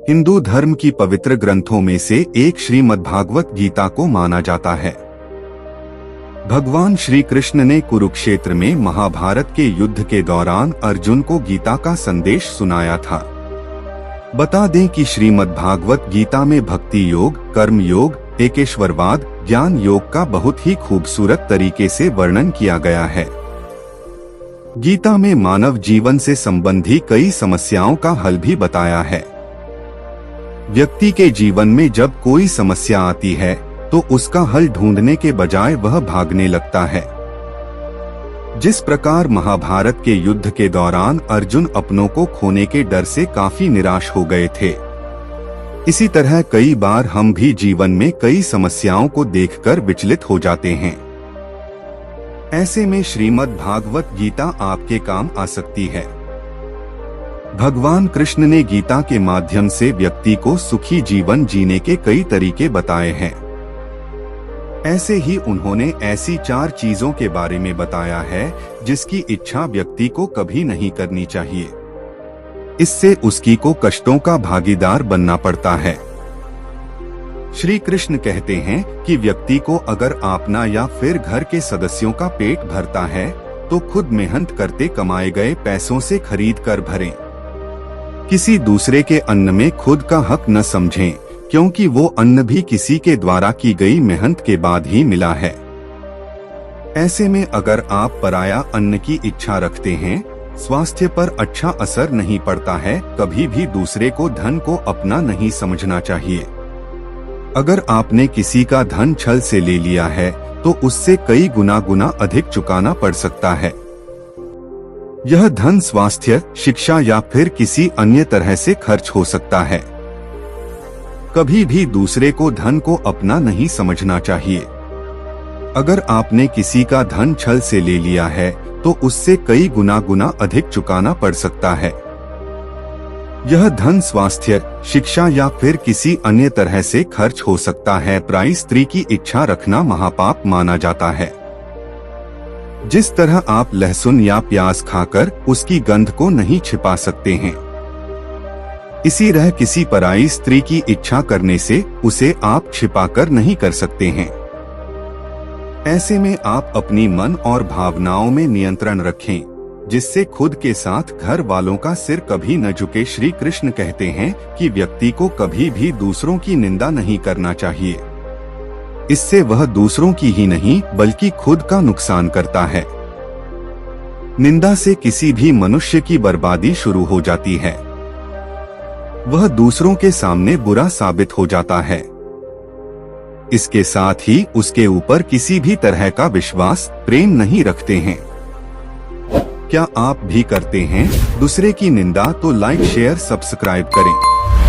हिंदू धर्म की पवित्र ग्रंथों में से एक श्रीमद्भागवत गीता को माना जाता है। भगवान श्री कृष्ण ने कुरुक्षेत्र में महाभारत के युद्ध के दौरान अर्जुन को गीता का संदेश सुनाया था। बता दें कि श्रीमद्भागवत गीता में भक्ति योग, कर्म योग, एकेश्वरवाद, ज्ञान योग का बहुत ही खूबसूरत तरीके से वर्णन किया गया है। गीता में मानव जीवन से संबंधी कई समस्याओं का हल भी बताया है। व्यक्ति के जीवन में जब कोई समस्या आती है तो उसका हल ढूंढने के बजाय वह भागने लगता है। जिस प्रकार महाभारत के युद्ध के दौरान अर्जुन अपनों को खोने के डर से काफी निराश हो गए थे, इसी तरह कई बार हम भी जीवन में कई समस्याओं को देखकर विचलित हो जाते हैं। ऐसे में श्रीमद्भागवत गीता आपके काम आ सकती है। भगवान कृष्ण ने गीता के माध्यम से व्यक्ति को सुखी जीवन जीने के कई तरीके बताए हैं। ऐसे ही उन्होंने ऐसी 4 चीजों के बारे में बताया है जिसकी इच्छा व्यक्ति को कभी नहीं करनी चाहिए। इससे उसकी को कष्टों का भागीदार बनना पड़ता है। श्री कृष्ण कहते हैं कि व्यक्ति को अगर अपना या फिर घर के सदस्यों का पेट भरता है तो खुद मेहनत करते कमाए गए पैसों से खरीद कर भरें। किसी दूसरे के अन्न में खुद का हक न समझें, क्योंकि वो अन्न भी किसी के द्वारा की गई मेहनत के बाद ही मिला है। ऐसे में अगर आप पराया अन्न की इच्छा रखते हैं, स्वास्थ्य पर अच्छा असर नहीं पड़ता है। कभी भी दूसरे को धन को अपना नहीं समझना चाहिए। अगर आपने किसी का धन छल से ले लिया है तो उससे कई गुना अधिक चुकाना पड़ सकता है। यह धन स्वास्थ्य, शिक्षा या फिर किसी अन्य तरह से खर्च हो सकता है। कभी भी दूसरे को धन को अपना नहीं समझना चाहिए। अगर आपने किसी का धन छल से ले लिया है तो उससे कई गुना अधिक चुकाना पड़ सकता है। यह धन स्वास्थ्य, शिक्षा या फिर किसी अन्य तरह से खर्च हो सकता है। पराई स्त्री की इच्छा रखना महापाप माना जाता है। जिस तरह आप लहसुन या प्याज खाकर उसकी गंध को नहीं छिपा सकते हैं, इसी तरह किसी पराई स्त्री की इच्छा करने से उसे आप छिपाकर नहीं कर सकते हैं। ऐसे में आप अपनी मन और भावनाओं में नियंत्रण रखें, जिससे खुद के साथ घर वालों का सिर कभी न झुके। श्री कृष्ण कहते हैं कि व्यक्ति को कभी भी दूसरों की निंदा नहीं करना चाहिए। इससे वह दूसरों की ही नहीं बल्कि खुद का नुकसान करता है। निंदा से किसी भी मनुष्य की बर्बादी शुरू हो जाती है। वह दूसरों के सामने बुरा साबित हो जाता है। इसके साथ ही उसके ऊपर किसी भी तरह का विश्वास, प्रेम नहीं रखते हैं। क्या आप भी करते हैं दूसरे की निंदा? तो लाइक, शेयर, सब्सक्राइब करें।